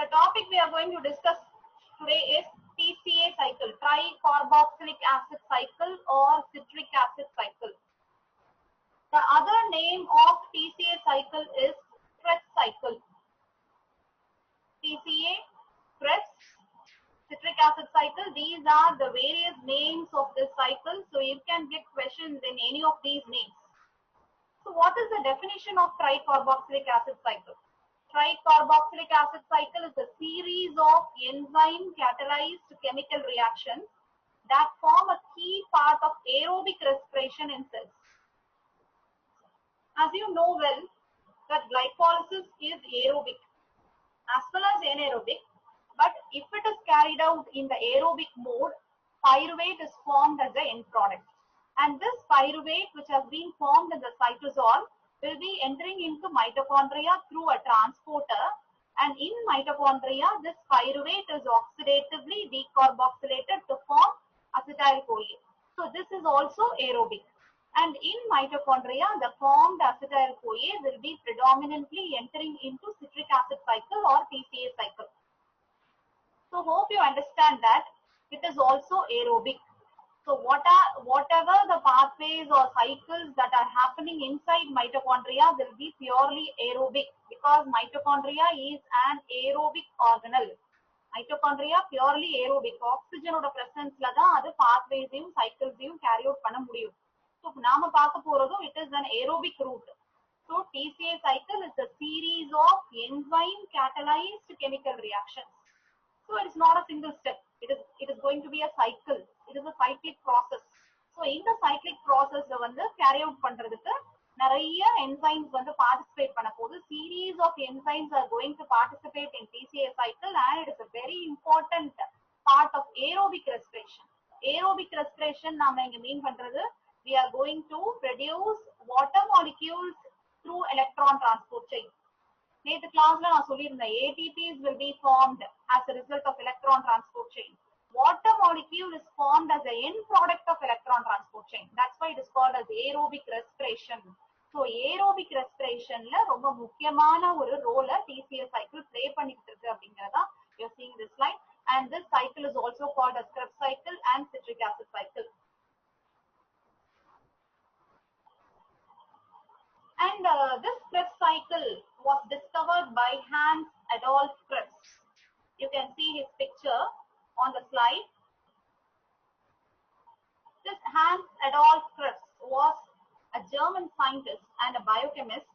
The topic we are going to discuss today is TCA cycle, tricarboxylic acid cycle or citric acid cycle. The other name of TCA cycle is Krebs cycle. TCA, Krebs, citric acid cycle, these are the various names of this cycle. So you can get questions in any of these names. So what is the definition of tricarboxylic acid cycle? Tricarboxylic acid cycle is a series of enzyme catalyzed chemical reactions that form a key part of aerobic respiration in cells. As you know well, that glycolysis is aerobic as well as anaerobic, but if it is carried out in the aerobic mode, pyruvate is formed as the end product. And this pyruvate, which has been formed in the cytosol, will be entering into mitochondria through a transporter, and in mitochondria this pyruvate is oxidatively decarboxylated to form acetyl-CoA. So this is also aerobic, and in mitochondria the formed acetyl-CoA will be predominantly entering into citric acid cycle or TCA cycle. So hope you understand that it is also aerobic. So whatever the pathways or cycles that are happening inside mitochondria will be purely aerobic, because mitochondria is an aerobic organelle. Mitochondria purely aerobic. Oxygen oda presence la da adu pathways cycles carry out panna mudiyum. So naama paaka poradhu, it is an aerobic route. So TCA cycle is a series of enzyme catalyzed chemical reactions. So it is not a single step. It is going to be a cycle. It is a cyclic process. So in the cyclic process carry out பண்றதுக்கு நிறைய enzymes participate பண்ண போது. Series of enzymes are going to participate in TCA cycle, and it is a very important part of aerobic respiration. Aerobic respiration நாம இங்க mean பண்றது, we are going to produce water molecules through electron transport chain. நேத்து கிளாஸ்ல நான் சொல்லியிருந்தேன், ATPs will be formed as a result of electron transport chain. Water molecule is formed as the end product of electron transport chain. That's why it is called as aerobic respiration. So aerobic respiration la ரொம்ப முக்கியமான ஒரு ரோல TCA cycle play பண்ணிட்டு இருக்கு அப்படிங்கறதா you are seeing this slide, and this cycle is also called as Krebs cycle and citric acid cycle. And this Krebs cycle was discovered by Hans Adolf Krebs. You can see his picture on the slide. This Hans Adolf Krebs was a German scientist and a biochemist.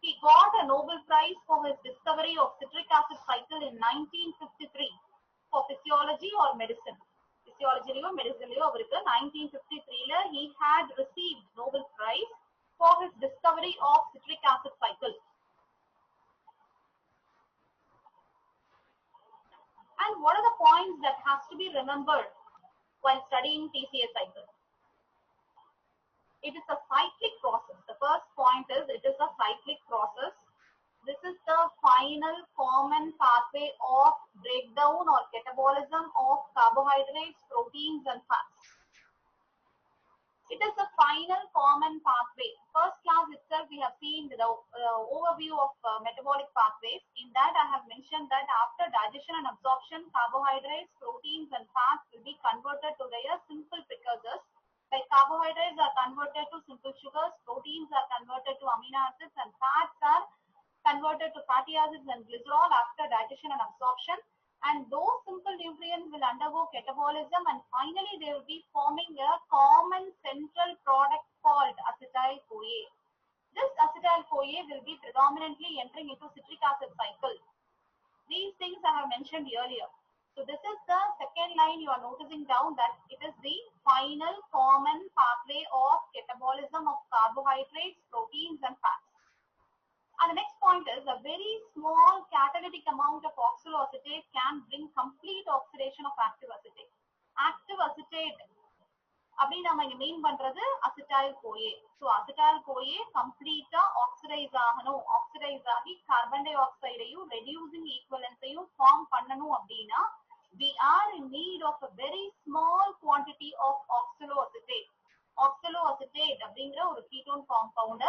He got a Nobel Prize for his discovery of citric acid cycle in 1953 for physiology or medicine. Physiology or medicine 1953 la he had received Nobel Prize for his discovery of citric acid cycle. And what are the points that has to be remembered while studying TCA cycle? It is a cyclic process. The first point is it is a cyclic process. This is the final common pathway of breakdown or catabolism of carbohydrates, proteins and fats. It is a final common pathway. First class itself we have seen the overview of metabolic pathways. In that I have mentioned that after digestion and absorption, carbohydrates, proteins and fats will be converted to their simple precursors. Like carbohydrates are converted to simple sugars, proteins are converted to amino acids, and fats are converted to fatty acids and glycerol after digestion and absorption. And those simple nutrients will undergo catabolism, and finally they will be forming a common central product called acetyl-CoA. This acetyl-CoA will be predominantly entering into citric acid cycle. These things I have mentioned earlier. So this is the second line you are noticing down, that it is the final common pathway of catabolism of carbohydrates, proteins and fats. And the next point is a very small catalytic amount of oxaloacetate can bring complete oxidation of active acetate. Active acetate அப்படி நாம இங்க மீன் பண்றது acetyl-CoA. So acetyl-CoA கம்ப்ளீட்டா oxidise ஆகணும், oxidise ஆகி carbon tie ஆக்சைடையும் reducing ஈக்குவலன்ஸையும் form பண்ணணும் அப்படின்னா we are in need of a very small quantity of oxaloacetate. Oxaloacetate அப்படிங்கிற ஒரு ketone compound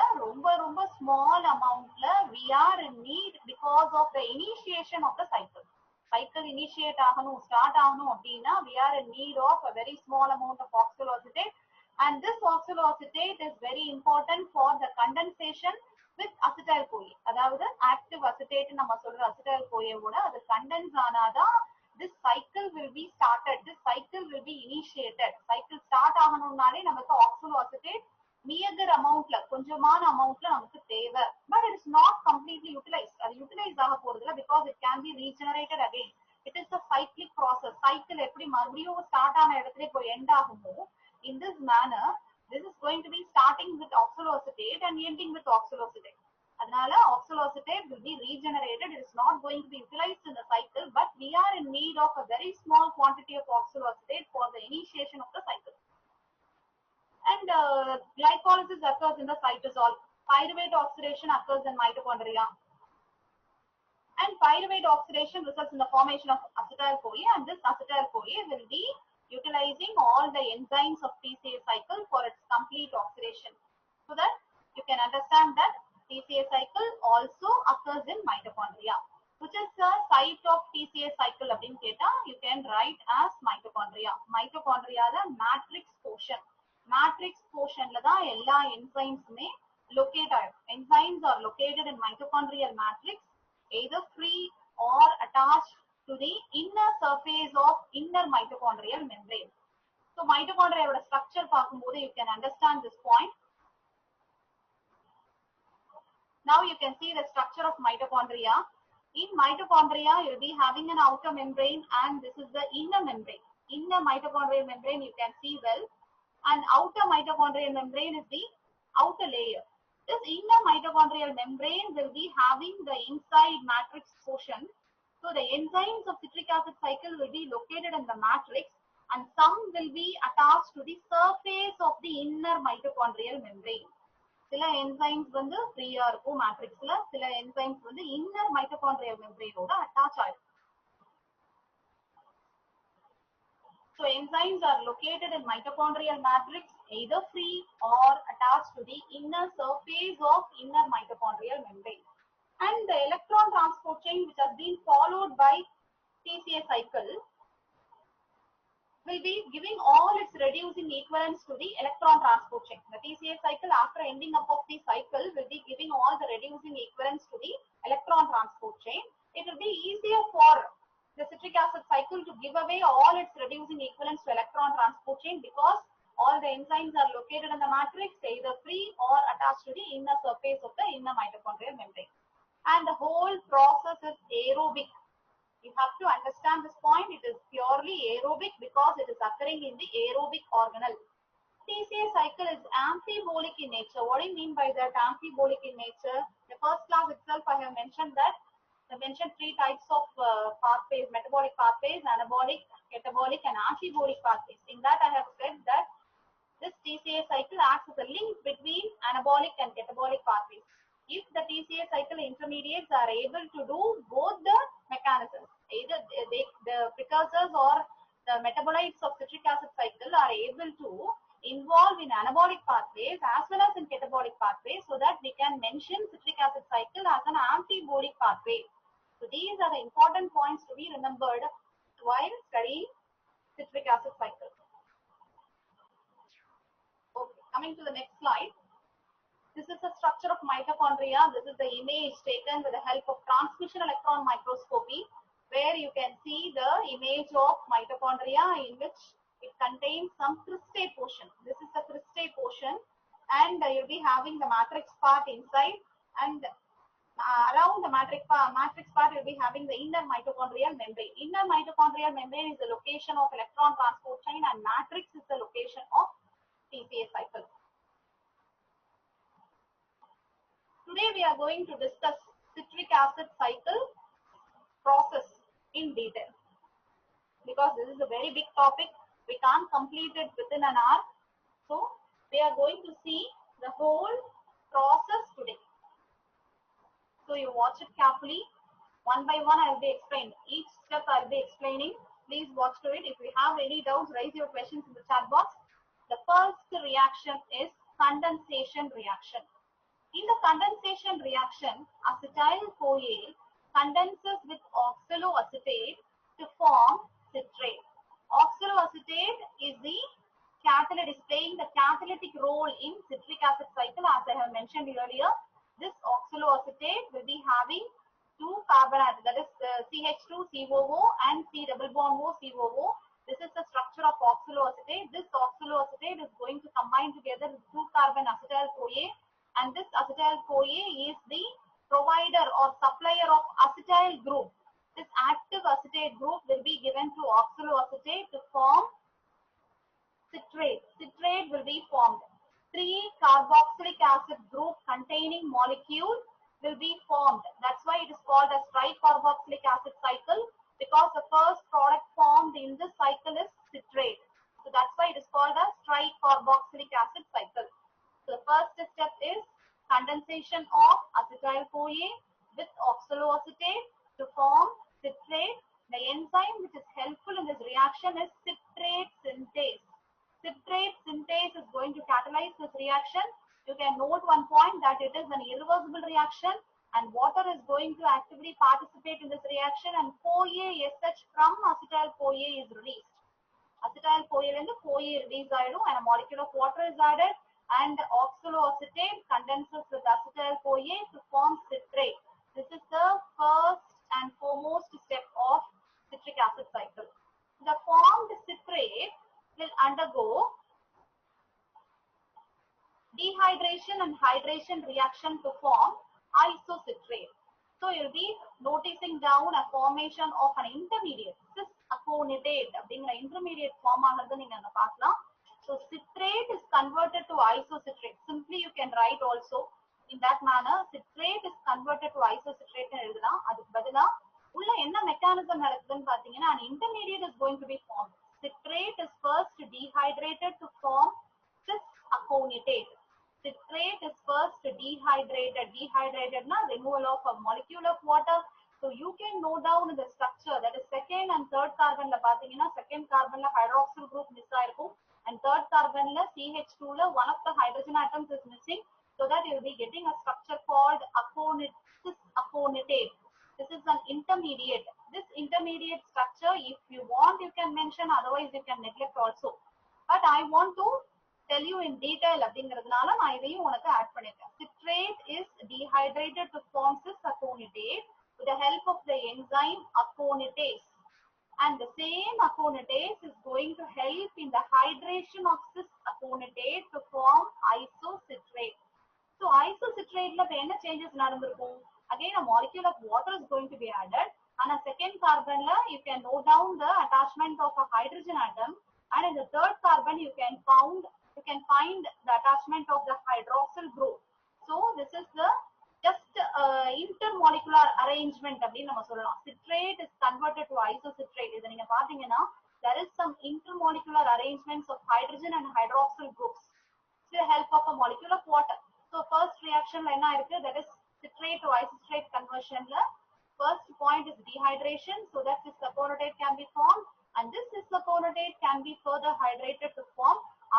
ரொம்ப small amountல we are in need because of the initiation of the cycle. cycle initiate ஆகணும் start ஆகணும் அப்படின்னா we are in need of a very small amount of oxaloacetate, and this oxaloacetate is very important for the condensation with acetyl CoA. அதாவது active acetate நம்ம சொல்ற acetyl CoA ஓட அது condense ஆனாதான் this cycle will be started, this cycle will be initiated. cycle start ஆகணும்னாலே நமக்கு oxaloacetate meager amountல கொஞ்சமான amountல நமக்கு தேவை. But it is not completely utilized. அது utilize ஆக போறதில்ல because it can be regenerated again. It is a cyclic process. cycle எப்படி மறுபடியும் start ஆன இடத்துல போய் end ஆகுமோ, in this manner this is going to be starting with oxaloacetate and ending with oxaloacetate. அதனால oxaloacetate will be regenerated. It is not going to be utilized in the cycle, but we are in need of a very small quantity of oxaloacetate for the initiation of the cycle. And glycolysis occurs in the cytosol. Pyruvate oxidation occurs in mitochondria. And pyruvate oxidation results in the formation of acetyl CoA, and this acetyl CoA will be utilizing all the enzymes of TCA cycle for its complete oxidation. So that you can understand that TCA cycle also occurs in mitochondria. Which is the site of TCA cycle அப்படின்னு கேட்டா you can write as mitochondria. Mitochondria the matrix portion. Matrix portion la da எல்லா enzymes மே locate ஆயிடும். Enzymes are located in mitochondrial matrix, either free or attached to the inner surface of inner mitochondrial membrane. So mitochondria oda structure பார்க்கும்போது you can understand this point. Now you can see the structure of mitochondria. In mitochondria you will be having an outer membrane, and this is the inner membrane. Inner mitochondrial membrane you can see well, and outer mitochondrial membrane is the outer layer. This inner mitochondrial membrane will be having the inside matrix portion. So the enzymes of citric acid cycle will be located in the matrix, and some will be attached to the surface of the inner mitochondrial membrane. சில enzymes வந்து ஃப்ரீயா இருக்கும் matrixல, சில enzymes வந்து inner mitochondrial membrane ஓட attach ஆயிடும். So enzymes are located in mitochondrial matrix, either free or attached to the inner surface of inner mitochondrial membrane. And the electron transport chain which has been followed by TCA cycle will be giving all its reducing equivalents to the electron transport chain. The TCA cycle, after ending up of the cycle, will be giving all the reducing equivalents to the electron transport chain. It will be easier for the citric acid cycle to give away all its reducing equivalents to electron transport chain because all the enzymes are located in the matrix, either free or attached to the inner surface of the inner mitochondrial membrane. And the whole process is aerobic. You have to understand this point. It is purely aerobic because it is occurring in the aerobic organelle. TCA cycle is amphibolic in nature. What do you mean by that, amphibolic in nature? The first class itself I have mentioned that I mentioned three types of pathways: metabolic pathways, anabolic, catabolic, and amphibolic pathways. In that I have said that this TCA cycle acts as a link between anabolic and catabolic pathways. If the TCA cycle intermediates are able to do both the mechanisms, either the precursors or the metabolites of citric acid cycle are able to involve in anabolic pathways as well as in catabolic pathways, so that we can mention citric acid cycle as an amphibolic pathway. So these are the important points to be remembered while studying citric acid cycle. Okay, coming to the next slide. This is the structure of mitochondria. This is the image taken with the help of transmission electron microscopy, where you can see the image of mitochondria in which it contains some cristae portion. This is the cristae portion, and you'll be having the matrix part inside, and around the matrix part you'll be having the inner mitochondrial membrane. Inner mitochondrial membrane is the location of electron transport chain, and matrix is the location of TCA cycle. Today we are going to discuss citric acid cycle process in detail, because this is a very big topic. We can't complete it within an hour. So we are going to see the whole process today. So you watch it carefully. One by one I will be explaining. Each step I will be explaining. Please watch to it. If you have any doubts, raise your questions in the chat box. The first reaction is condensation reaction. In the condensation reaction, acetyl CoA condenses with oxaloacetate mentioned earlier, this oxaloacetate will be having two carbon atoms, that is CH2COO and C double bond O COO. This is the structure of oxaloacetate. This oxaloacetate is going to combine together with two carbon acetyl-CoA, and this acetyl-CoA is the provider or supplier of acetyl group. This active acetate group will be given to oxaloacetate to form citrate. Citrate will be formed. 3-carboxylic acid group containing molecule will be formed. That's why it is called as tricarboxylic acid cycle, because the first product formed in this cycle is citrate. So that's why it is called as tricarboxylic acid cycle. So the first step is condensation of acetyl-CoA with oxaloacetate to form citrate. The enzyme which is helpful in this reaction is citrate synthase. Citrate synthase is going to catalyze this reaction. You can note one point that it is an irreversible reaction, and water is going to actively participate in this reaction, and CoA SH from acetyl-CoA is released. Acetyl-CoA and the CoA release and a molecule of water is added, and oxaloacetate condenses with acetyl-CoA to form citrate. This is the first and foremost step of citric acid cycle. The formed citrate will undergo dehydration and hydration reaction to form isocitrate. So you'll be noticing down a formation of an intermediate cis-aconitate அப்படிங்கிற intermediate form ஆகிறது நீங்க அங்க பார்க்கலாம். So citrate is converted to isocitrate. Simply you can write also in that manner. Citrate is converted to isocitrate ன்னு எழுதலாம். அதுக்கு பதிலா உள்ள என்ன மெக்கானிசம் நடக்குதுன்னு பாத்தீங்கன்னா an intermediate is going to be formed. Citrate is first dehydrated to form cis-aconitate. Citrate is first dehydrated. Dehydrated na removal of a molecule of water. So you can note down the structure, that is second and third carbon la pathina, second carbon la hydroxyl group miss aayirukkum, and third carbon la CH2 la one of the hydrogen atoms is missing, so that you will be getting a structure called cis-aconitate. This is an intermediate. This intermediate structure, if you want you can mention, otherwise you can neglect also, but I want to tell you in detail அப்படிங்கிறதுனால நான் இதையும் உனக்கு add பண்ணிட்டேன். Citrate is dehydrated to form cis-aconitate with the help of the enzyme aconitase, and the same aconitase is going to help in the hydration of cis-aconitate to form isocitrate. So isocitrate la என்ன changes நடந்திருக்கும்? Again a molecule of water is going to be added, and a second carbon la you can note down the attachment of a hydrogen atom, and in the third carbon you can find the attachment of the hydroxyl group. So this is the just intermolecular arrangement அப்படின்னு நம்ம சொல்லலாம். Citrate is converted to isocitrate. இத நீங்க பாத்தீங்கன்னா there is some intermolecular arrangements of hydrogen and hydroxyl groups with the help of a molecule of water. So first reaction la என்ன இருக்கு, that is citrate to isocitrate conversion la first point is dehydration, so that this aconitate can be formed, and this aconitate can be further hydrated to form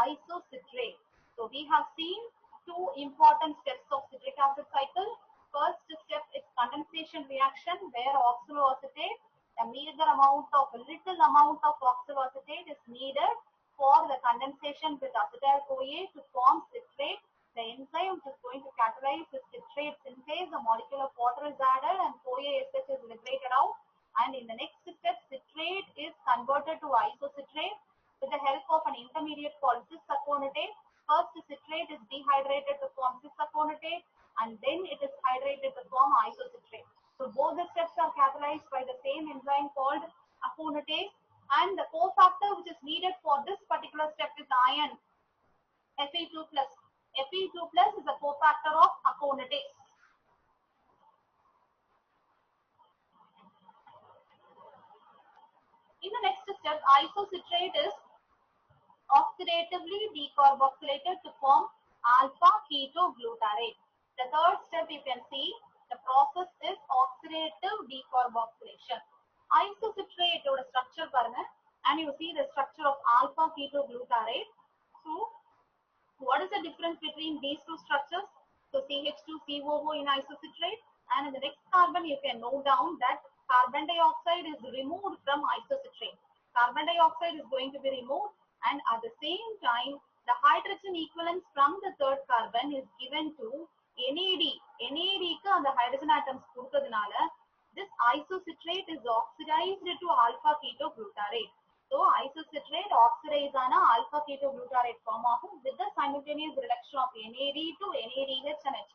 isocitrate. So we have seen two important steps of citric acid cycle. First step is condensation reaction, where oxaloacetate, a little amount of oxaloacetate is needed for the condensation with acetyl-CoA to form citrate. The enzyme which is going to catalyze the citrate synthase, a molecule of water is added and CoA SH is liberated out, and in the next step citrate is converted to isocitrate with the help of an intermediate called cis-aconitate. First citrate is dehydrated to form cis-aconitate, and then it is hydrated to form isocitrate. So both the steps are catalyzed by the same enzyme called aconitase, and the cofactor which is needed for this particular step is iron Fe2+. Fe2+ is a cofactor of aconitase. In the next step, isocitrate is oxidatively decarboxylated to form alpha ketoglutarate. The third step you can see, the process is oxidative decarboxylation. Isocitrate oda structure parunga, and you see the structure of alpha ketoglutarate. So what is the difference between these two structures? So CH2COO in isocitrate, and in the next carbon you can note down that carbon dioxide is removed from isocitrate. Carbon dioxide is going to be removed, and at the same time the hydrogen equivalence from the third carbon is given to NAD க்கு அந்த hydrogen atoms கொடுத்ததுனால this isocitrate is oxidized to alpha ketoglutarate. So isocitrate oxidize ஆன alpha ketoglutarate form ஆகும் with the simultaneous reduction of NAD to NADH and H+.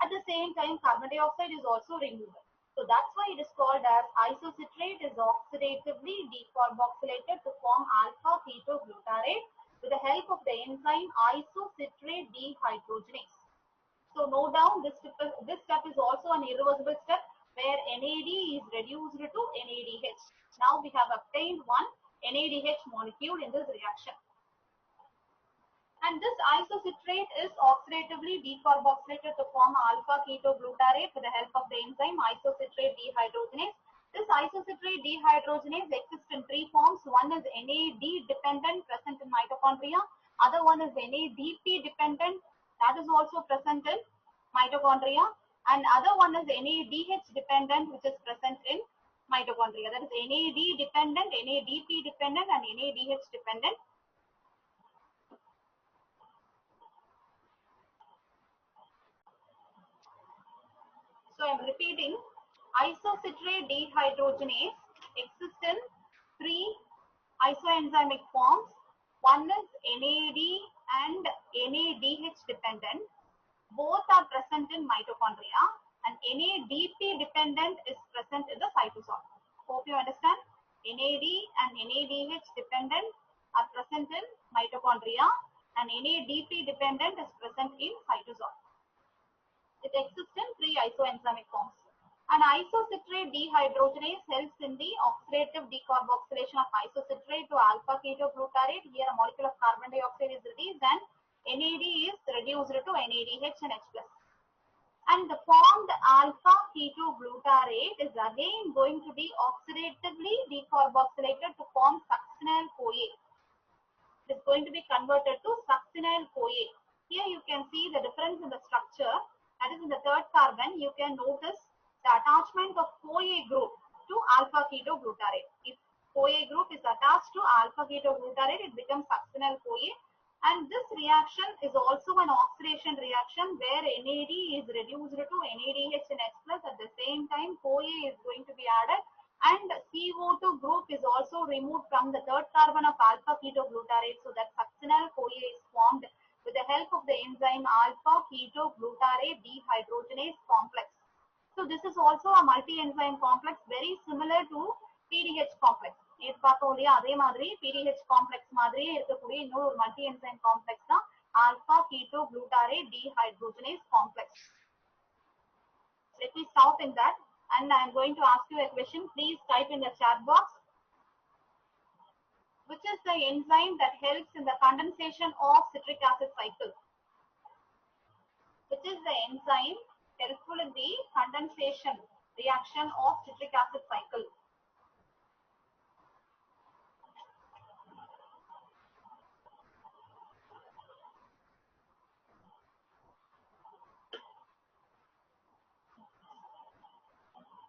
At the same time, carbon dioxide is also removed. So that's why it is called as isocitrate is oxidatively decarboxylated to form alpha ketoglutarate with the help of the enzyme isocitrate dehydrogenase. So note down this step is also an irreversible step where NAD is reduced to NADH. Now we have obtained one NADH molecule in this reaction. And this isocitrate is oxidatively decarboxylated to form alpha ketoglutarate with the help of the enzyme isocitrate dehydrogenase. This isocitrate dehydrogenase exists in three forms. One is NAD dependent, present in mitochondria. Other one is NADP dependent, that is also present in mitochondria. And other one is NADH dependent, which is present in mitochondria. That is NAD dependent, NADP dependent, and NADH dependent. So I am repeating, isocitrate dehydrogenase exists in three isoenzymic forms. One is NAD and NADH dependent. Both are present in mitochondria, and NADP dependent is present in the cytosol. Hope you understand. NAD and NADH dependent are present in mitochondria, and NADP dependent is present in cytosol. It exists in three isoenzymic forms. An isocitrate dehydrogenase helps in the oxidative decarboxylation of isocitrate to alpha ketoglutarate. Here a molecule of carbon dioxide is released and NAD is reduced to NADH and H+. And the formed alpha ketoglutarate is again going to be oxidatively decarboxylated to form succinyl-CoA. It is going to be converted to succinyl-CoA. Here you can see the difference in the structure. That is, in the third carbon, you can notice the attachment of CoA group to alpha ketoglutarate. If CoA group is attached to alpha ketoglutarate, it becomes succinyl-CoA. And this reaction is also an oxidation reaction where NAD is reduced to NADH and H+. At the same time, CoA is going to be added, and CO2 group is also removed from the third carbon of alpha ketoglutarate, so that succinyl-CoA is formed with the help of the enzyme alpha ketoglutarate dehydrogenase complex. So this is also a multi-enzyme complex very similar to PDH complex. அதே மாதிரி PDH complex மாதிரியே இருக்கக்கூடிய இன்னொரு multi-enzyme complex தான் alpha ketoglutarate dehydrogenase complex. Let me stop in that, and I am going to ask you a question. Please type in the chat box. Which is the enzyme that helps in the condensation of citric acid cycle? Which is the enzyme helpful in the condensation reaction of citric acid cycle?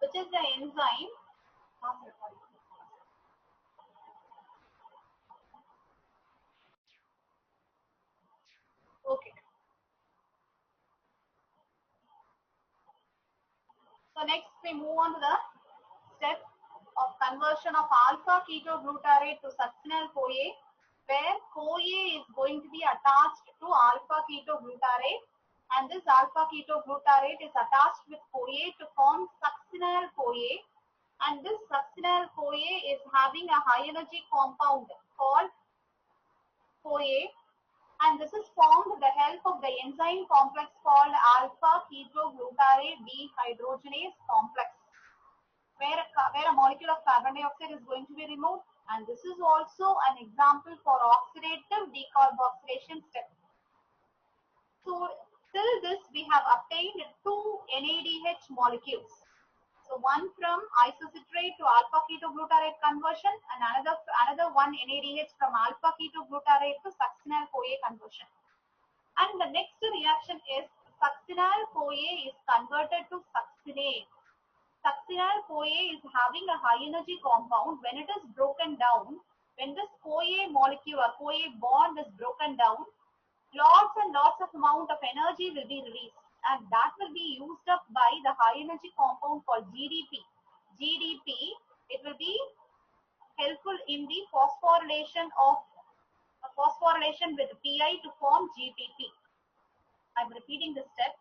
Which is the enzyme? Okay. So next we move on to the step of conversion of alpha ketoglutarate to succinyl-CoA, where CoA is going to be attached to alpha ketoglutarate, and this alpha ketoglutarate is attached with CoA to form succinyl-CoA, and this succinyl-CoA is having a high energy compound called CoA, and this is formed with the help of the enzyme complex called alpha ketoglutarate dehydrogenase complex, where a molecule of carbon dioxide is going to be removed, and this is also an example for oxidative decarboxylation step. So till this we have obtained two NADH molecules. So one from isocitrate to alpha ketoglutarate conversion, and another one NADH from alpha ketoglutarate to succinyl-CoA conversion. And the next reaction is succinyl-CoA is converted to succinate. Succinyl-CoA is having a high energy compound. When it is broken down, when this CoA molecule or CoA bond is broken down, lots and lots of amount of energy will be released, and that will be used up by the high energy compound called GDP. GDP, it will be helpful in the phosphorylation with Pi to form GTP. I'm repeating this step.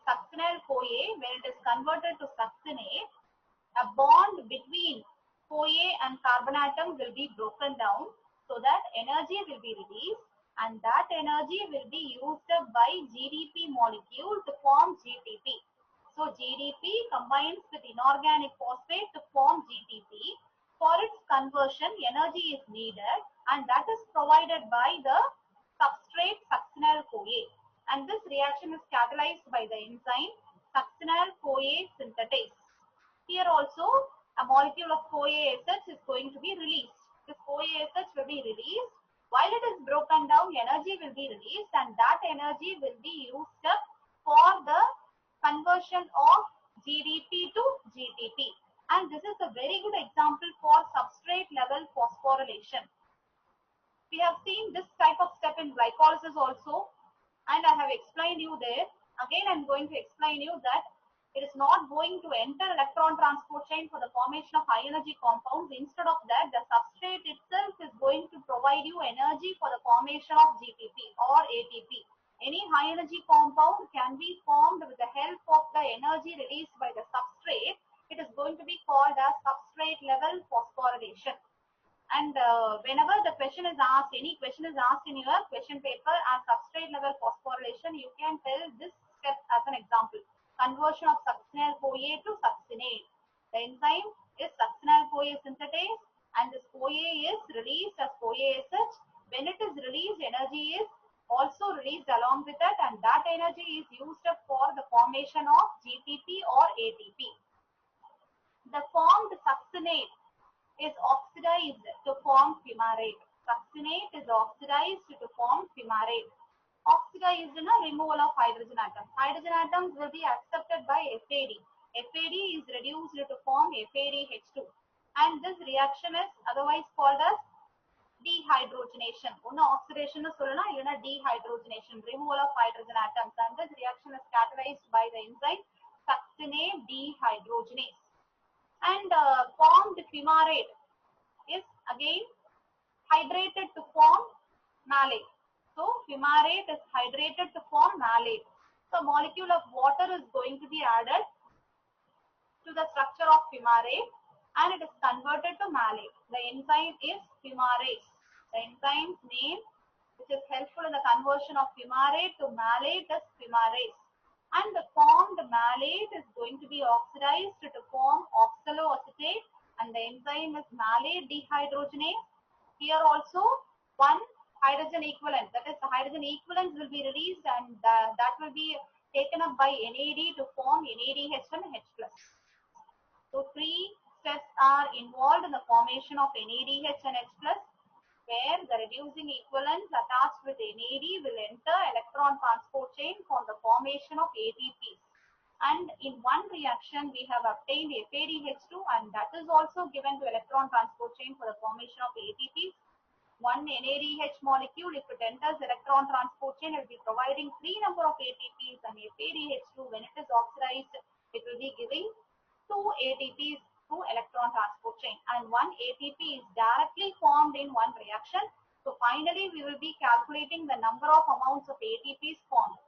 Succinyl-CoA, when it is converted to succinate, a bond between CoA and carbon atom will be broken down so that energy will be released, and that energy will be used up by GDP molecule to form GTP. So GDP combines with inorganic phosphate to form GTP. For its conversion, energy is needed, and that is provided by the substrate succinyl-CoA. And this reaction is catalyzed by the enzyme succinyl-CoA synthetase. Here also a molecule of CoA-SH is going to be released. This CoA-SH will be released. While it is broken down, energy will be released, and that energy will be used up for the conversion of GDP to GTP. And this is a very good example for substrate level phosphorylation. We have seen this type of step in glycolysis also, and I have explained you there. Again, I am going to explain you that it is not going to enter electron transport chain for the formation of high energy compounds. Instead of that, the substrate itself is going to provide you energy for the formation of GTP or ATP. Any high energy compound can be formed with the help of the energy released by the substrate. It is going to be called as substrate level phosphorylation. And whenever the question is asked, any question is asked in your question paper as substrate level phosphorylation, you can tell this step as an example. Conversion of succinyl-CoA to succinate. The enzyme is succinyl-CoA synthetase, and this CoA is released as CoA-SH. When it is released, energy is also released along with it, and that energy is used up for the formation of GTP or ATP. The formed succinate is oxidized to form fumarate. Succinate is oxidized to form fumarate. Oxidized in a removal of hydrogen atoms. Hydrogen atoms will be accepted by FAD. FAD is reduced to form FADH2. And this reaction is otherwise called as dehydrogenation. One oxidation is dehydrogenation, removal of hydrogen atoms. And this reaction is catalyzed by the enzyme succinate dehydrogenase. And formed fumarate is again hydrated to form malate. So fumarate is hydrated to form malate. So molecule of water is going to be added to the structure of fumarate, and it is converted to malate. The enzyme is fumarase. The enzyme's name, which is helpful in the conversion of fumarate to malate, is fumarase. And the formed malate is going to be oxidized to form oxaloacetate, and the enzyme is malate dehydrogenase. Here also one hydrogen equivalent, that is the hydrogen equivalent will be released, and that will be taken up by NAD to form NADH and H+. So three steps are involved in the formation of NADH and H+, where the reducing equivalents attached with NAD will enter electron transport chain for the formation of ATPs. And in one reaction, we have obtained FADH2, and that is also given to electron transport chain for the formation of ATPs. One NADH molecule, if it enters electron transport chain, it will be providing 3 number of ATPs, and FADH2, when it is oxidized, it will be giving 2 ATPs through electron transport chain, and one ATP is directly formed in one reaction. So finally, we will be calculating the number of amounts of ATPs formed.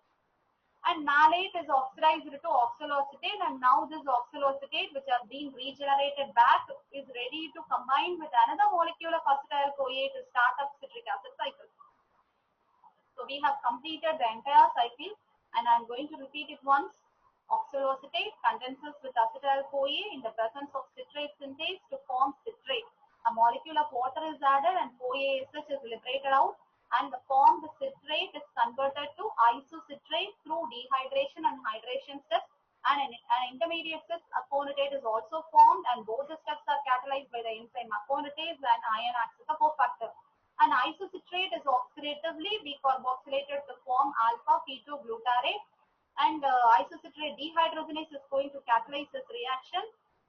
And malate is oxidized to oxaloacetate, and now this oxaloacetate, which has been regenerated back, is ready to combine with another molecule of acetyl-CoA to start up citric acid cycle. So we have completed the entire cycle, and I am going to repeat it once. Oxaloacetate condenses with acetyl-CoA in the presence of citrate synthase to form citrate. A molecule of water is added, and CoA-SH is liberated out, and the formed citrate is converted to isocitrate through dehydration and hydration steps, and an intermediate step, aconitate, is also formed, and both the steps are catalyzed by the enzyme aconitase and ion axis of cofactor. An isocitrate is oxidatively decarboxylated to form alpha-ketoglutarate, and isocitrate dehydrogenase is going to catalyze this reaction,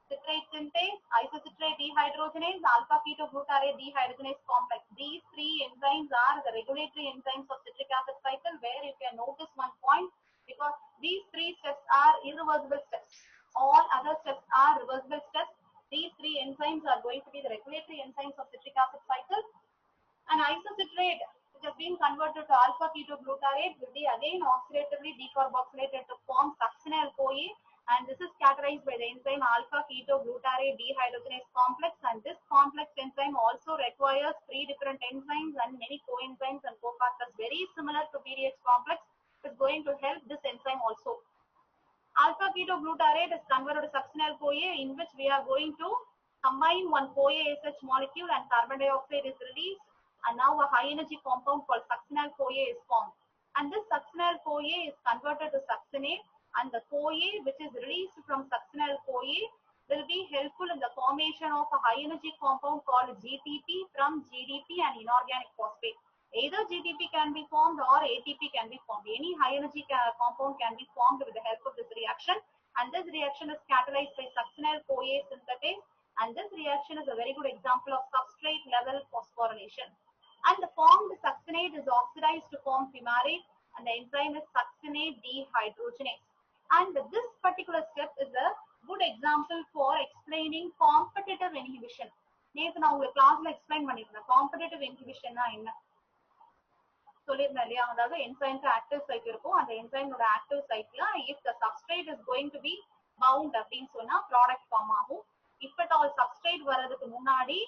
citrate synthase, isocitrate dehydrogenase, alpha ketoglutarate dehydrogenase complex. These three enzymes are the regulatory enzymes of citric acid cycle, where you can notice one point, because these three steps are irreversible steps. All other steps are reversible steps. These three enzymes are going to be the regulatory enzymes of citric acid cycle. An isocitrate which has been converted to alpha ketoglutarate will be again oxidatively decarboxylated to form succinyl-CoA, and this is characterized by the enzyme alpha ketoglutarate dehydrogenase complex, and this complex enzyme also requires three different enzymes and many coenzymes and cofactors very similar to PDH complex is going to help this enzyme also. Alpha ketoglutarate is converted to succinyl-CoA, in which we are going to combine one CoA-SH molecule and carbon dioxide is released, and now a high energy compound called succinyl-CoA is formed. And this succinyl-CoA is converted to succinate, and the CoA which is released from succinyl-CoA will be helpful in the formation of a high energy compound called GTP from GDP and inorganic phosphate. Either GTP can be formed or ATP can be formed. Any high energy compound can be formed with the help of this reaction, and this reaction is catalyzed by succinyl-CoA synthetase, and this reaction is a very good example of substrate level phosphorylation. And the formed succinate is oxidized to form fumarate, and the enzyme is succinate dehydrogenase. And this particular step is a good example for explaining competitive inhibition. நேத்து நான் உங்களுக்கு கிளாஸ்ல explain பண்ணிருந்தேன் competitive இன்ஹிபிஷன்னா என்ன சொல்லியிருந்தேன் இல்லையா. அதாவது என்சைம்க்கு active site இருக்கும், அந்த என்சைமோட ஆக்டிவ் சைட்ல if the substrate is going to be bound அப்படின்னு சொன்னா ப்ராடக்ட் ஃபார்ம் ஆகும். இஃப் அட் ஆல் சப்ஸ்ட்ரேட் வர்றதுக்கு முன்னாடி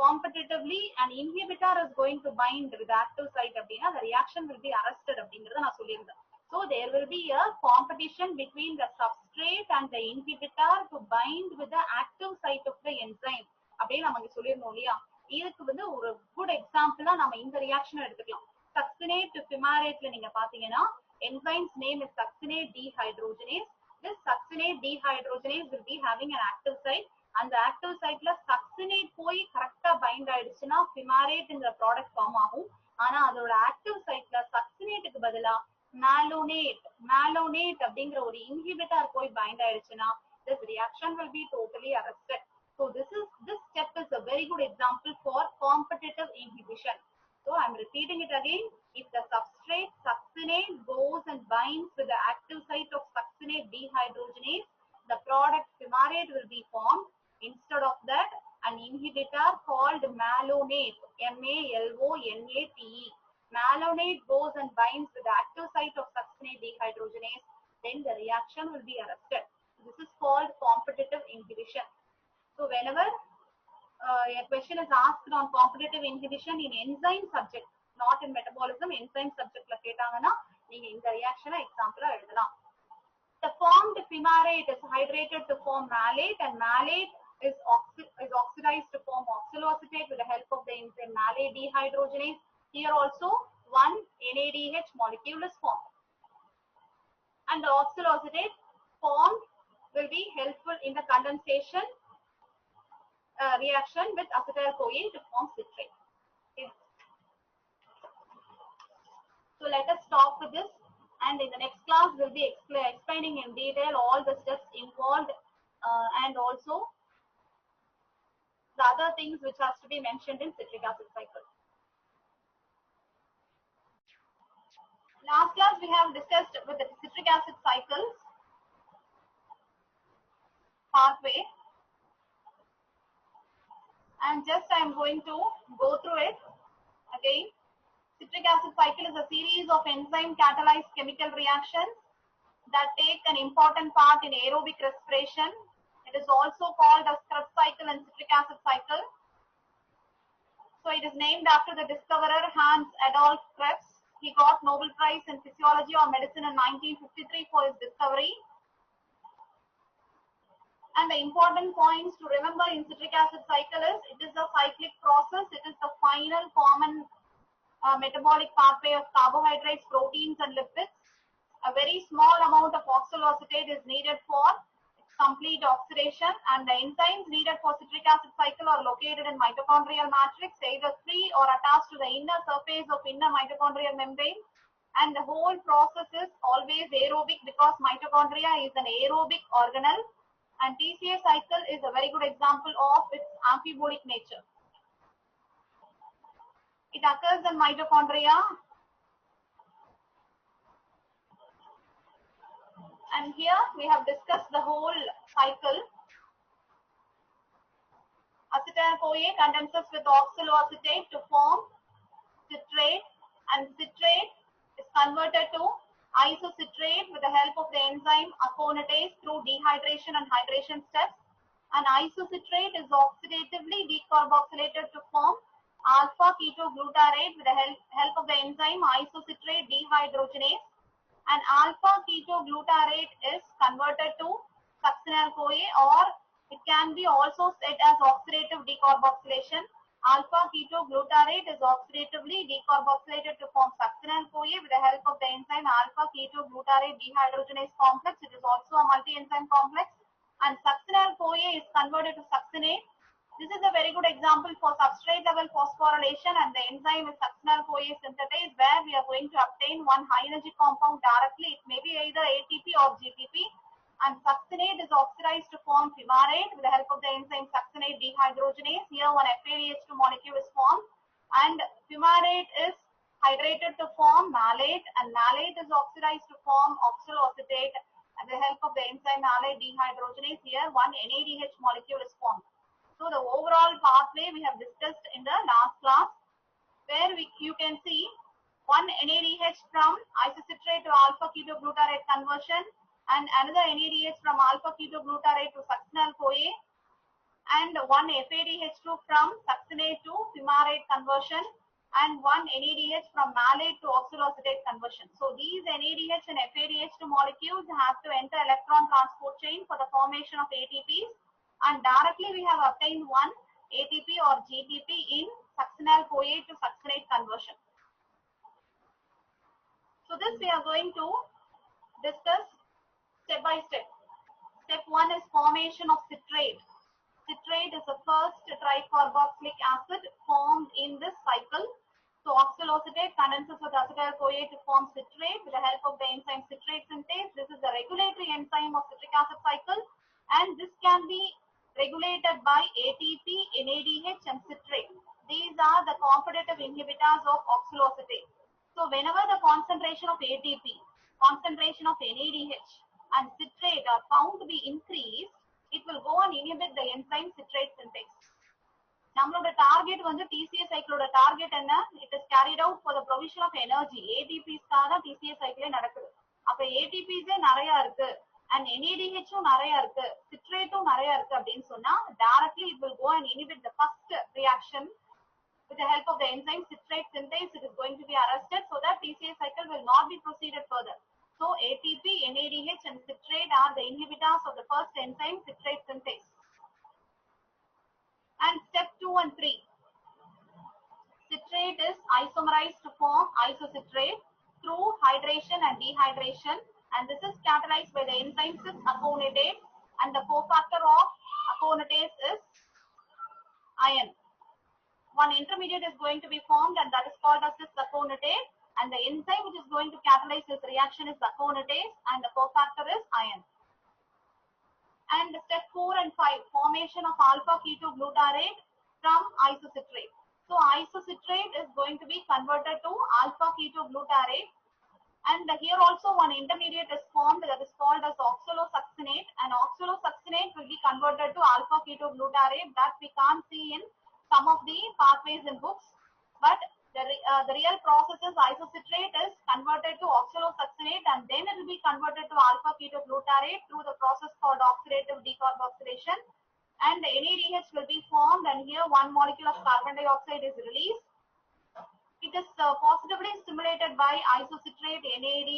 competitively an inhibitor is going to bind with the active site அப்படின்னா the reaction will be arrested அப்படிங்கறத நான் சொல்லியிருந்தேன். So there will be a competition between the substrate and the inhibitor to bind with the active site of the enzyme அப்படின்னு நம்ம சொல்லியிருந்தோம் இல்லையா. இதுக்கு வந்து ஒரு குட் எக்ஸாம்பிளா நம்ம இந்த ரியாக்ஷன் எடுத்துக்கலாம். Succinate to fumarate நீங்க பாத்தீங்கன்னா enzyme's name is succinate dehydrogenase. This succinate dehydrogenase will be having an active site. அந்த ஆக்டிவ் சைட்ல சக்சினேட் போய் கரெக்டா பைண்ட் ஆயிடுச்சுன்னா ஃபிமாரேட்ங்கிற ப்ராடக்ட் ஃபார்ம் ஆகும். ஆனா அதோட ஆக்டிவ் சைட்ல சக்சினேட்டுக்கு பதிலா மேலோனேட் அப்படிங்கிற ஒரு இன்ஹிபிட்டார் போய் பைண்ட் ஆயிடுச்சுன்னா this reaction will be totally arrested. So this step is a very good example for competitive inhibition. So I am repeating it again. If the substrate succinate goes and binds with the active site of succinate dehydrogenase, the product fumarate will be formed. Instead of that, an inhibitor called malonate, malonate. Malonate goes and binds with the active site of succinate dehydrogenase, then the reaction will be arrested. This is called competitive inhibition. So whenever a question is asked on competitive inhibition in enzyme subject, not in metabolism, enzyme subject la ketanga neenga indha reaction example எழுதலாம். The formed fumarate is hydrated to form malate, and malate is oxidized to form oxaloacetate with the help of the enzyme malate dehydrogenase. Here also one NADH molecule is formed, and the oxaloacetate formed will be helpful in the condensation reaction with acetyl-CoA to form citrate. Okay. So let us stop with this, and in the next class we'll be explaining in detail all the steps involved and also the other things which has to be mentioned in citric acid cycle. Last class we have discussed with the citric acid cycles pathway, and just I am going to go through it again. Citric acid cycle is a series of enzyme catalyzed chemical reactions that take an important part in aerobic respiration. It is also called as Krebs cycle and citric acid cycle. So it is named after the discoverer Hans Adolf Krebs. He got Nobel Prize in Physiology or Medicine in 1953 for his discovery. And the important points to remember in citric acid cycle is it is a cyclic process. It is the final common metabolic pathway of carbohydrates, proteins and lipids. A very small amount of oxaloacetate is needed for complete oxidation, and the enzymes needed for citric acid cycle are located in mitochondrial matrix, either free or attached to the inner surface of inner mitochondrial membrane. And the whole process is always aerobic because mitochondria is an aerobic organelle. And TCA cycle is a very good example of its amphibolic nature. It occurs in mitochondria, and here we have discussed the whole cycle. Acetyl-CoA condenses with oxaloacetate to form citrate, and citrate is converted to isocitrate with the help of the enzyme aconitase through dehydration and hydration steps. And isocitrate is oxidatively decarboxylated to form alpha ketoglutarate with the help of the enzyme isocitrate dehydrogenase. And alpha ketoglutarate is converted to succinyl-CoA, or it can be also said as oxidative decarboxylation. Alpha ketoglutarate is oxidatively decarboxylated to form succinyl-CoA with the help of the enzyme alpha ketoglutarate dehydrogenase complex. It is also a multi-enzyme complex, and succinyl-CoA is converted to succinate. This is a very good example for substrate level phosphorylation, and the enzyme is succinyl-CoA synthetase, where we are going to obtain one high energy compound directly. It may be either ATP or GTP. And succinate is oxidized to form fumarate with the help of the enzyme succinate dehydrogenase. Here one FADH2 molecule is formed, and fumarate is hydrated to form malate, and malate is oxidized to form oxaloacetate with the help of the enzyme malate dehydrogenase. Here one NADH molecule is formed. So the overall pathway we have discussed in the last class, where you can see one NADH from isocitrate to alpha ketoglutarate conversion, and another NADH from alpha ketoglutarate to succinyl-CoA, and one FADH2 from succinate to fumarate conversion, and one NADH from malate to oxaloacetate conversion. So these NADH and FADH2 molecules have to enter electron transport chain for the formation of ATPs, and directly we have obtained one ATP or GTP in succinyl-CoA to succinate conversion. So this we are going to discuss step by step. Step 1 is formation of citrate. Citrate is the first tricarboxylic acid formed in this cycle. So oxaloacetate condenses with acetyl-CoA to form citrate with the help of the enzyme citrate synthase. This is the regulatory enzyme of citric acid cycle, and this can be regulated by ATP, NADH and citrate. These are the competitive inhibitors of oxaloacetate. So whenever the concentration of ATP, concentration of NADH and citrate are found to be increased, it will go and inhibit the enzyme citrate synthase. நம்மளோட target வந்து TCA சைக்கிளோட target என்ன? It is carried out for the provision of energy. ATPஸ்க்காக தான் TCA சைக்கிளே நடக்குது. அப்ப ATPஸே நிறைய இருக்கு and NADHும் நிறைய இருக்கு, சிட்ரேட்டும் நிறைய இருக்கு அப்படின்னு சொன்னா directly it will go and inhibit the first reaction with the help of the enzyme citrate synthase. It is going to be arrested so that TCA cycle will not be proceeded further. So ATP, NADH and citrate are the inhibitors of the first enzyme citrate synthase. And step 2 and 3. Citrate is isomerized to form isocitrate through hydration and dehydration, and this is catalyzed by the enzyme cis-aconitase, and the cofactor of aconitase is iron. One intermediate is going to be formed, and that is called as cis-aconitase, and the enzyme which is going to catalyze this reaction is aconitase, and the cofactor is iron. And step 4 and 5, formation of alpha ketoglutarate from isocitrate. So isocitrate is going to be converted to alpha ketoglutarate, and here also one intermediate is formed that is called as oxalosuccinate, and oxalosuccinate will be converted to alpha ketoglutarate. That we can't see in some of the pathways in books, but the real process is isocitrate is converted to oxalosuccinate, and then it will be converted to alpha ketoglutarate through the process called oxidative decarboxylation, and the NADH will be formed, and here one molecule of carbon dioxide is released. It is positively stimulated by isocitrate, NAD,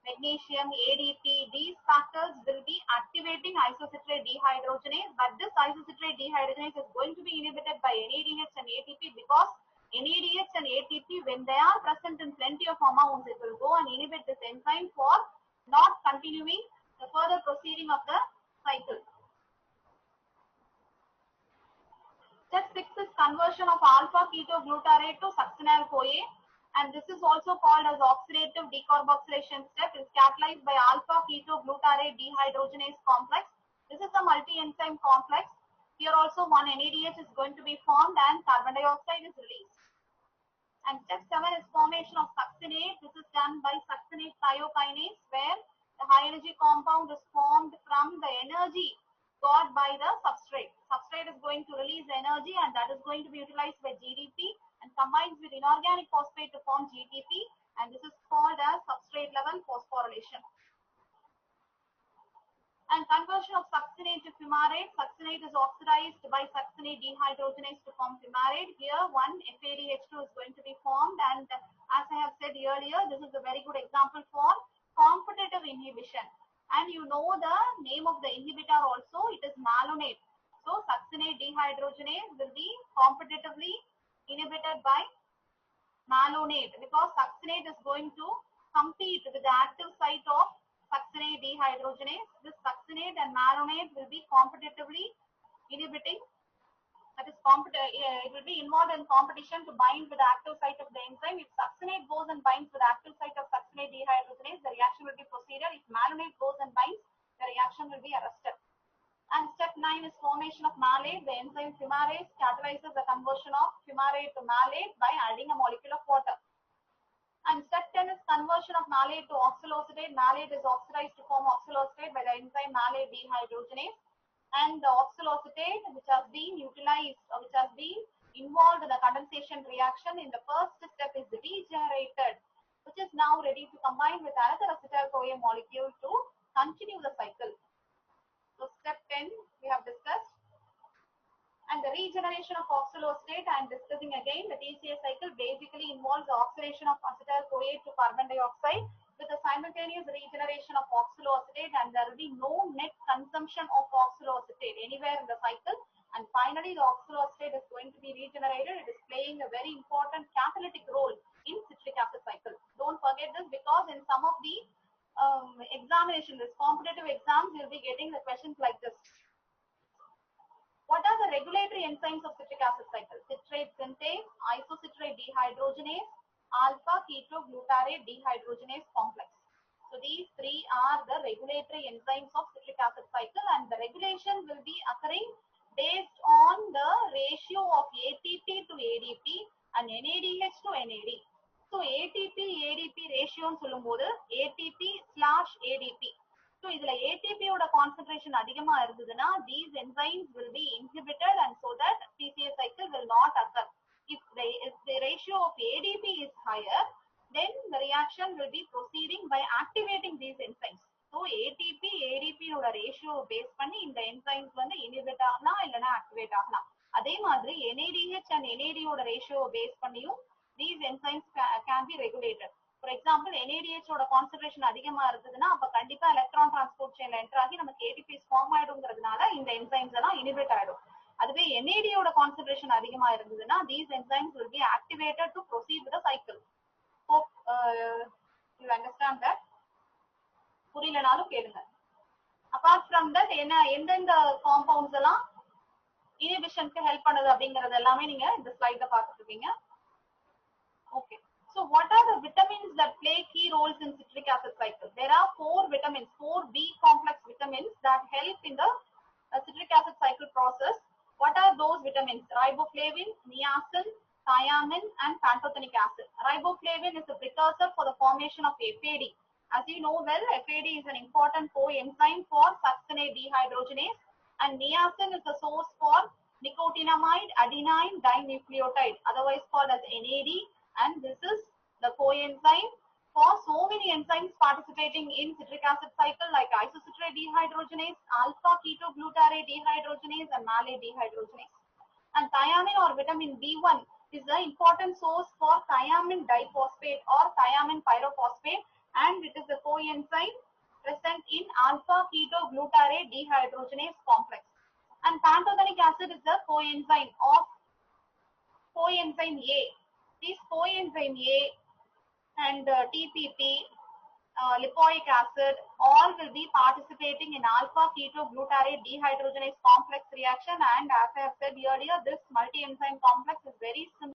magnesium, ADP. These factors will be activating isocitrate dehydrogenase, but this isocitrate dehydrogenase is going to be inhibited by NADH and ATP, because NADH and ATP, when they are present in plenty of amounts, it will go and inhibit this enzyme for not continuing the further proceeding of the cycle. Step 6 is conversion of alpha ketoglutarate to succinyl-CoA, and this is also called as oxidative decarboxylation step. It is catalyzed by alpha ketoglutarate dehydrogenase complex, This is a multi-enzyme complex. Here also one NADH is going to be formed and carbon dioxide is released. And step 7 is formation of succinate. This is done by succinate thiokinase, where the high energy compound is formed from the energy got by the substrate. Substrate is going to release energy and that is going to be utilized by GDP and combines with inorganic phosphate to form GTP, and this is called as substrate level phosphorylation. And conversion of succinate to fumarate. Succinate is oxidized by succinate dehydrogenase to form fumarate. Here one FADH2 is going to be formed, and as I have said earlier, this is a very good example for competitive inhibition. And you know the name of the inhibitor also, it is malonate. So succinate dehydrogenase will be competitively inhibited by malonate, because succinate is going to compete with the active site of succinate dehydrogenase. This succinate and malonate will be competitively inhibiting, that is it will be involved in competition to bind with the active site of the enzyme. If succinate goes and binds with the active site of succinate dehydrogenase, the reaction will be proceeded. If malonate goes and binds, the reaction will be arrested. And step 9 is formation of malate. The enzyme fumarase catalyzes the conversion of fumarate to malate by adding a molecule of water. And step 10 is conversion of malate to oxaloacetate. Malate is oxidized to form oxaloacetate by the enzyme malate dehydrogenase. And the oxaloacetate, which has been utilized or which has been involved in the condensation reaction in the first step, is regenerated, which is now ready to combine with another acetyl-CoA molecule to continue the cycle. So step 10 we have discussed. And the regeneration of oxaloacetate, I am discussing again. The TCA cycle basically involves the oxidation of acetyl-CoA to carbon dioxide with the simultaneous regeneration of oxaloacetate, and there will be no net consumption of oxaloacetate anywhere in the cycle. And finally, the oxaloacetate is going to be regenerated. It is playing a very important catalytic role in citric acid cycle. Don't forget this, because in some of the examination, this competitive exams, you'll be getting the questions like this. What are the regulatory enzymes of citric acid cycle? Citrate synthase, isocitrate dehydrogenase, alpha ketoglutarate dehydrogenase complex. So these three are the regulatory enzymes of citric acid cycle, and the regulation will be occurring based on the ratio of ATP to ADP and NADH to NAD. So ATP ADP ratio னு சொல்லும்போது ATP/ADP. So இதுல ATP ஓட concentration அதிகமா இருந்ததுன்னா, these enzymes will be inhibited, and so that TCA cycle will not occur. If the ratio of ADP is higher, then the reaction will be proceeding by activating these enzymes. So ATP ADP ஓட ratio base பண்ணி இந்த enzymes வந்து inhibit ஆகலாம் இல்லனா activate ஆகலாம். அதே மாதிரி NADH and NAD ஓட ratio base பண்ணியும் these enzymes can be regulated. For example, NADH ஓட concentration அதிகமா இருந்ததுன்னா, அப்ப கண்டிப்பா electron transport chainல enter ஆகி நமக்கு ATPs form ஆயிடும்ங்கிறதுனால இந்த enzymes எல்லாம் inhibit ஆயிடும். அதுவே NAD ஓட concentration அதிகமா இருந்ததுன்னா, these enzymes will be activated to proceed with the cycle. Hope you understand that. புரியலனாலும் கேளுங்க. Apart from that, எந்தெந்த compounds எல்லாம் inhibitionக்கு help பண்ணுது அப்படிங்கறது எல்லாமே நீங்க இந்த ஸ்லைட்ல பார்த்துட்டு இருக்கீங்க. Okay. So what are the vitamins that play key roles in citric acid cycle? There are 4 vitamins, 4 B complex vitamins that help in the citric acid cycle process. What are those vitamins? Riboflavin, niacin, thiamine and pantothenic acid. Riboflavin is a precursor for the formation of FAD. As you know well, FAD is an important coenzyme for succinate dehydrogenase, and niacin is the source for nicotinamide adenine dinucleotide, otherwise called as NAD, and this is the coenzyme for so many enzymes participating in citric acid cycle like isocitrate dehydrogenase, alpha ketoglutarate dehydrogenase and malate dehydrogenase. And thiamine or vitamin B1 is the important source for thiamine diphosphate or thiamine pyrophosphate, and it is the coenzyme present in alpha ketoglutarate dehydrogenase complex. And pantothenic acid is the coenzyme of coenzyme A. These coenzyme A and TPP, lipoic acid, all will be participating in alpha ketoglutarate dehydrogenase complex reaction, and as I have said earlier, this multi-enzyme complex is very similar